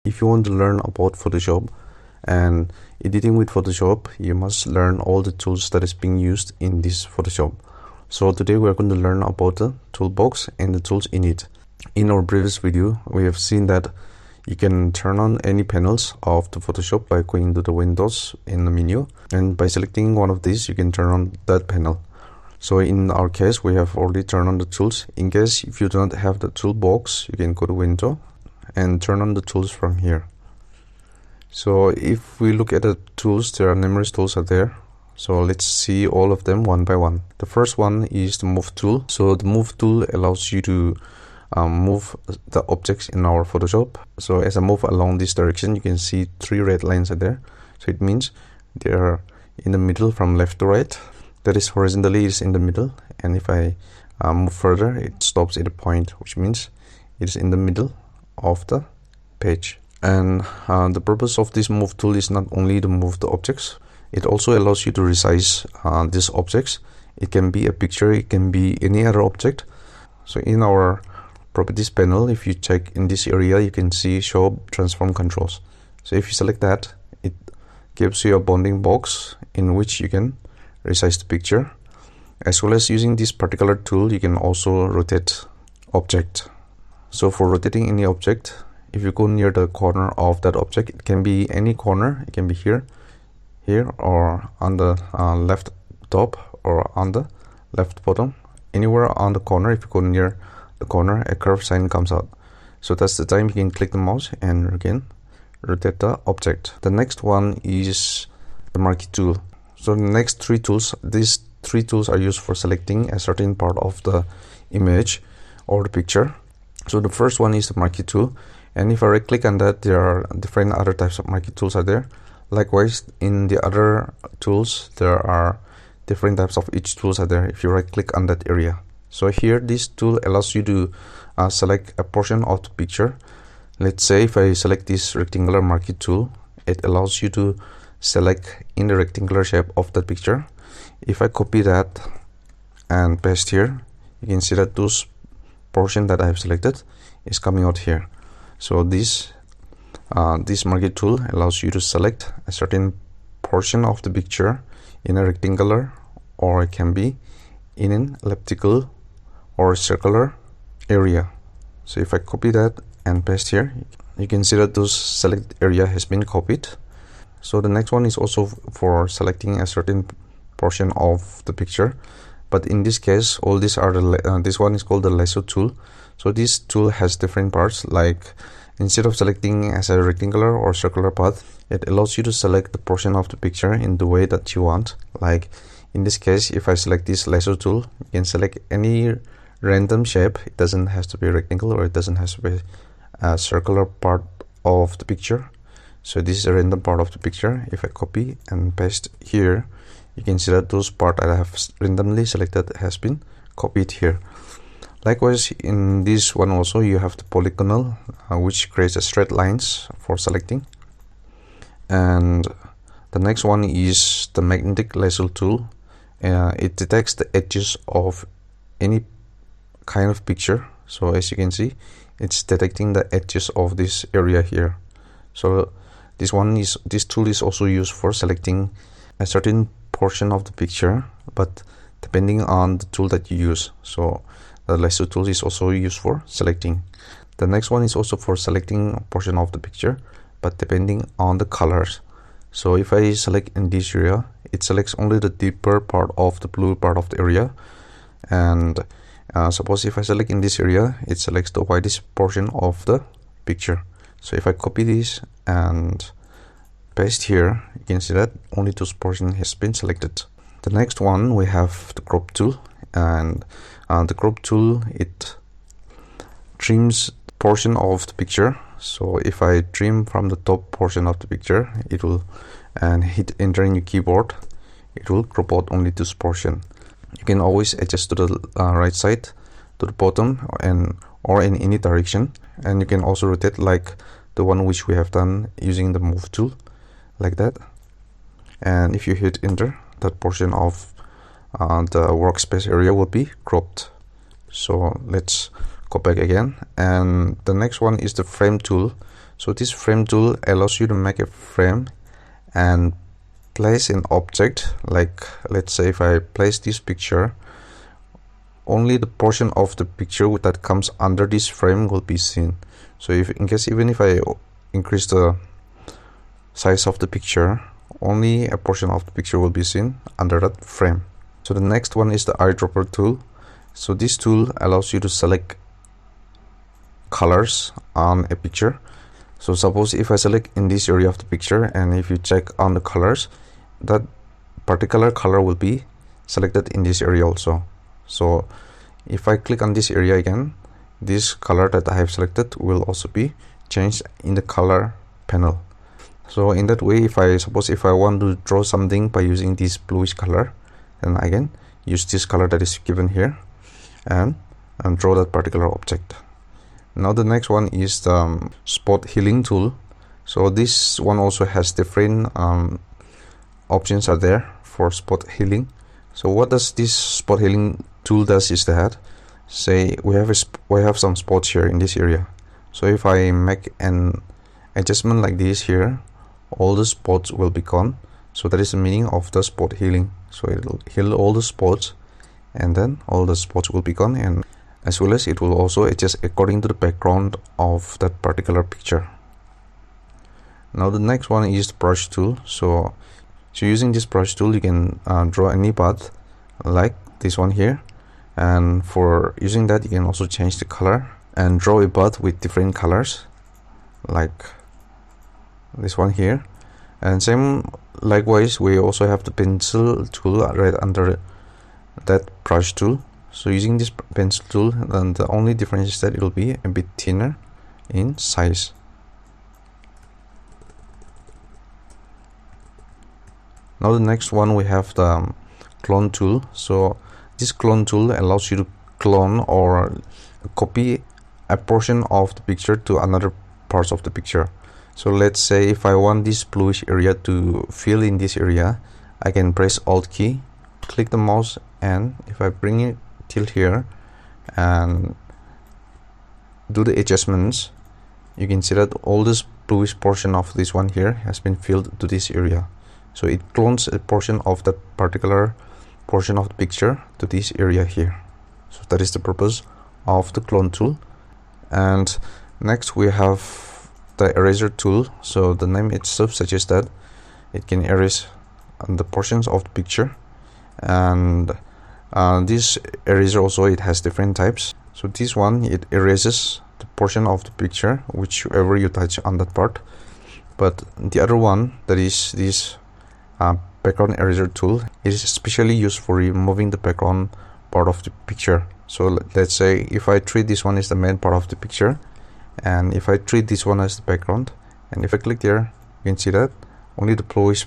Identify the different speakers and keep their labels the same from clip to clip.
Speaker 1: if you want to learn about Photoshop and editing with Photoshop, you must learn all the tools that is being used in this Photoshop. So today we are going to learn about the toolbox and the tools in it. In our previous video, we have seen that you can turn on any panels of the Photoshop by going to the windows in the menu, and by selecting one of these you can turn on that panel. So in our case, we have already turned on the tools. In case if you do not have the toolbox, you can go to window and turn on the tools from here. So if we look at the tools, there are numerous tools out there. So let's see all of them one by one. The first one is the move tool. So the move tool allows you to move the objects in our Photoshop. So as I move along this direction, you can see 3 red lines are there. So it means they are in the middle from left to right. That is horizontally is in the middle, and if I move further, it stops at a point, which means it is in the middle of the page. And the purpose of this move tool is not only to move the objects, it also allows you to resize these objects. It can be a picture, it can be any other object. So in our properties panel, if you check in this area, you can see show transform controls. So if you select that, it gives you a bounding box in which you can resize the picture. As well as using this particular tool, you can also rotate object. So for rotating any object, if you go near the corner of that object, it can be any corner, it can be here, or on the left top or on the left bottom, anywhere on the corner. If you go near the corner, a curve sign comes out. So that's the time you can click the mouse and again rotate the object. The next one is the marquee tool. So the next 3 tools, these 3 tools are used for selecting a certain part of the image or the picture. So the first one is the marquee tool, and if I right click on that, there are different other types of marquee tools are there. Likewise, in the other tools, there are different types of each tools are there if you right click on that area. So here this tool allows you to select a portion of the picture. Let's say if I select this rectangular marquee tool, it allows you to select in the rectangular shape of the picture. If I copy that and paste here, you can see that those portion that I have selected is coming out here. So this marquee tool allows you to select a certain portion of the picture in a rectangular, or it can be in an elliptical or circular area. So if I copy that and paste here, you can see that those select area has been copied. So the next one is also for selecting a certain portion of the picture, but in this case all these are the this one is called the lasso tool. So this tool has different parts, like instead of selecting as a rectangular or circular path, it allows you to select the portion of the picture in the way that you want. Like in this case, if I select this lasso tool, you can select any random shape. It doesn't have to be a rectangle, or it doesn't have to be a circular part of the picture. So this is a random part of the picture. If I copy and paste here, you can see that those parts that I have randomly selected has been copied here. Likewise, in this one also you have the polygonal, which creates a straight lines for selecting. And the next one is the magnetic lasso tool. It detects the edges of any kind of picture. So as you can see, it's detecting the edges of this area here. So this tool is also used for selecting a certain portion of the picture, but depending on the tool that you use. So the lasso tool is also used for selecting. The next one is also for selecting a portion of the picture, but depending on the colors. So if I select in this area, it selects only the deeper part of the blue part of the area. And suppose if I select in this area, it selects the whitest portion of the picture. So if I copy this and paste here, you can see that only those portion has been selected. The next one, we have the crop tool, and the crop tool, it trims portion of the picture. So if I trim from the top portion of the picture, it will, and hit enter in your keyboard, it will crop out only this portion. You can always adjust to the right side, to the bottom, or in any direction, and you can also rotate like the one which we have done using the move tool, like that. And if you hit enter, that portion of the workspace area will be cropped. So let's Go back again, and the next one is the frame tool. So this frame tool allows you to make a frame and place an object. Like, let's say if I place this picture, only the portion of the picture that comes under this frame will be seen. So if in case even if I increase the size of the picture, only a portion of the picture will be seen under that frame. So the next one is the eyedropper tool. So this tool allows you to select colors on a picture. So suppose if I select in this area of the picture, and if you check on the colors, that particular color will be selected in this area also. So if I click on this area again, this color that I have selected will also be changed in the color panel. So in that way, if I want to draw something by using this bluish color, then I can use this color that is given here and draw that particular object. Now the next one is the spot healing tool. So this one also has different options are there for spot healing. So what does this spot healing tool does is that, say we have some spots here in this area. So if I make an adjustment like this here, all the spots will be gone. So that is the meaning of the spot healing. So it will heal all the spots, and then all the spots will be gone, and as well as it will also adjust according to the background of that particular picture. Now the next one is the brush tool. So using this brush tool, you can draw any path like this one here, and for using that you can also change the color and draw a path with different colors like this one here. And same likewise, we also have the pencil tool right under that brush tool. So using this pencil tool, then the only difference is that it will be a bit thinner in size. Now the next one, we have the clone tool. So this clone tool allows you to clone or copy a portion of the picture to another parts of the picture. So let's say if I want this bluish area to fill in this area, I can press Alt key, click the mouse, and if I bring it till here and do the adjustments, you can see that all this bluish portion of this one here has been filled to this area. So it clones a portion of that particular portion of the picture to this area here. So that is the purpose of the clone tool. And next we have the eraser tool. So the name itself suggests that it can erase the portions of the picture, and this eraser also, it has different types. So this one, it erases the portion of the picture whichever you touch on that part, but the other one, that is this background eraser tool, is especially used for removing the background part of the picture. So let's say if I treat this one as the main part of the picture, and if I treat this one as the background, and if I click there, you can see that only the bluish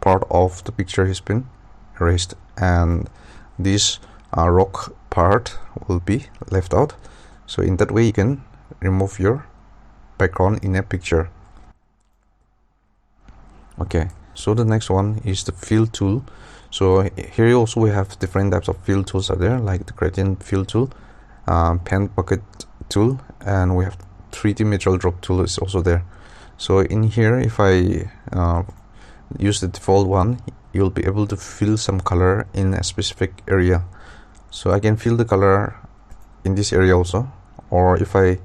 Speaker 1: part of the picture has been erased, and this rock part will be left out. So in that way you can remove your background in a picture. Okay, so the next one is the fill tool. So here also we have different types of fill tools are there, like the gradient fill tool, pen bucket tool, and we have 3D material drop tool is also there. So in here, if I use the default one, you'll be able to fill some color in a specific area. So I can fill the color in this area also, or if I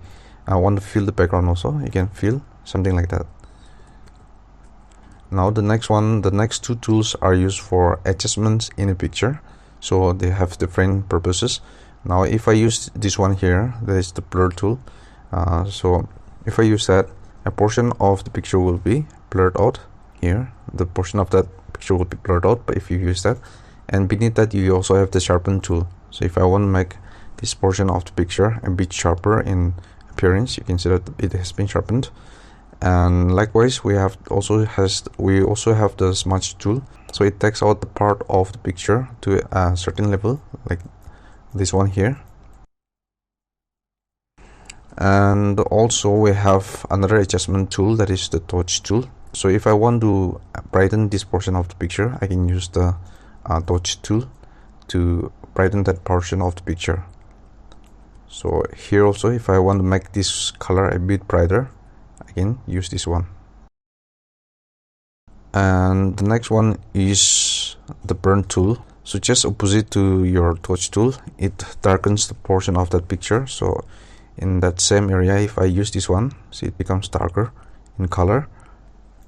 Speaker 1: want to fill the background also, you can fill something like that. Now the next two tools are used for adjustments in a picture. So they have different purposes. Now if I use this one here, that is the blur tool. So if I use that, a portion of the picture will be blurred out here. The portion of that picture will be blurred out, but if you use that, and beneath that you also have the sharpen tool. So if I want to make this portion of the picture a bit sharper in appearance, you can see that it has been sharpened. And likewise, we also have the smudge tool. So it takes out the part of the picture to a certain level, like this one here. And also we have another adjustment tool, that is the touch tool. So if I want to brighten this portion of the picture, I can use the touch tool to brighten that portion of the picture. So here also, if I want to make this color a bit brighter, I can use this one. And the next one is the burn tool. So just opposite to your torch tool, it darkens the portion of that picture. So in that same area, if I use this one, see, it becomes darker in color.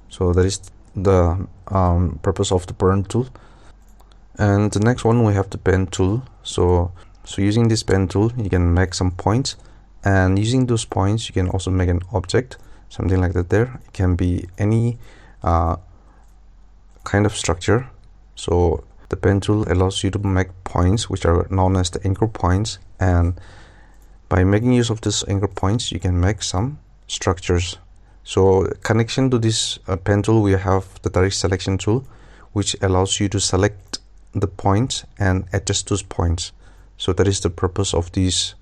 Speaker 1: So that is the purpose of the burn tool. And the next one, we have the pen tool. So using this pen tool, you can make some points, and using those points, you can also make an object, something like that. There, it can be any kind of structure. So the pen tool allows you to make points, which are known as the anchor points, and by making use of these anchor points, you can make some structures. So connection to this pen tool, we have the direct selection tool, which allows you to select the points and adjust those points. So that is the purpose of this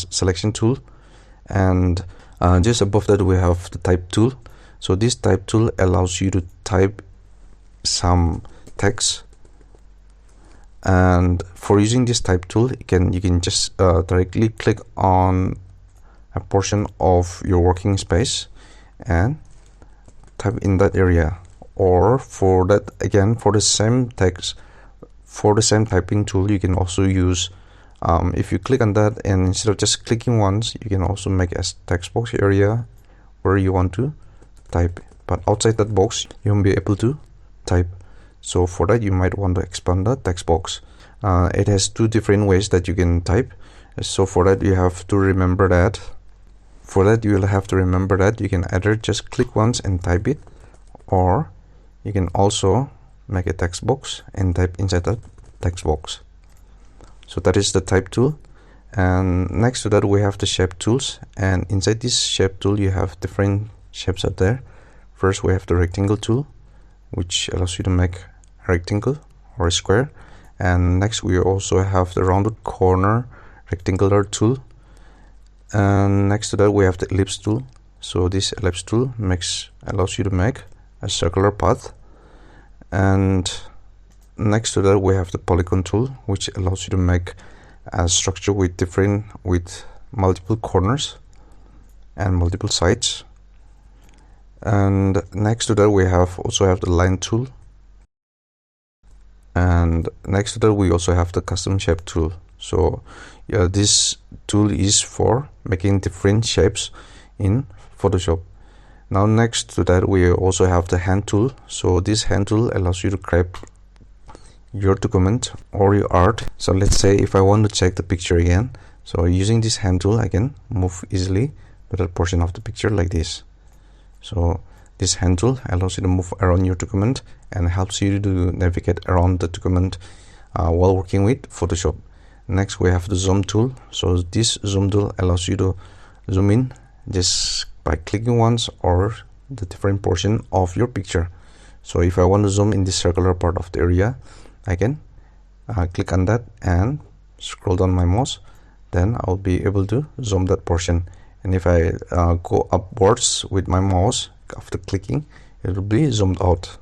Speaker 1: selection tool. And just above that, we have the type tool. So this type tool allows you to type some text, and for using this type tool, you can just directly click on a portion of your working space and type in that area. Or for that, again, for the same text, for the same typing tool, you can also use if you click on that, and instead of just clicking once, you can also make a text box area where you want to type, but outside that box you won't be able to type. So for that, you might want to expand the text box. It has two different ways that you can type. So for that, you have to remember that. For that, you will have to remember that you can either just click once and type it, or you can also make a text box and type inside that text box. So that is the type tool. And next to that, we have the shape tools, and inside this shape tool, you have different shapes out there. First, we have the rectangle tool, which allows you to make a rectangle or a square. And next, we also have the rounded corner rectangular tool. And next to that, we have the ellipse tool. So this ellipse tool allows you to make a circular path. And next to that, we have the polygon tool, which allows you to make a structure with multiple corners and multiple sides. And next to that, we also have the line tool. And next to that, we also have the custom shape tool. So this tool is for making different shapes in Photoshop. Now next to that, we also have the hand tool. So this hand tool allows you to grab your document or your art. So let's say if I want to check the picture again, so using this hand tool, I can move easily to that portion of the picture like this. So this hand tool allows you to move around your document and helps you to navigate around the document while working with Photoshop. Next, we have the zoom tool. So this zoom tool allows you to zoom in just by clicking once or the different portion of your picture. So if I want to zoom in this circular part of the area, I can click on that and scroll down my mouse, then I'll be able to zoom that portion. And if I go upwards with my mouse after clicking, it will be zoomed out.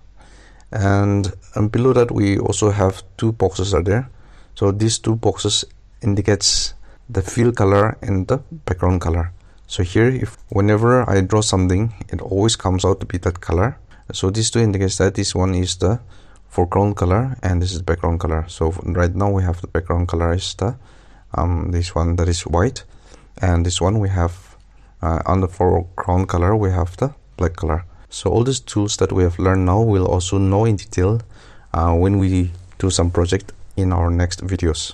Speaker 1: And below that, we also have two boxes are there. So these two boxes indicates the fill color and the background color. So here, whenever I draw something, it always comes out to be that color. So these two indicates that this one is the foreground color and this is background color. So right now we have the background color is the this one that is white, and this one we have on the foreground color we have the black color. So all these tools that we have learned now we'll also know in detail when we do some project in our next videos.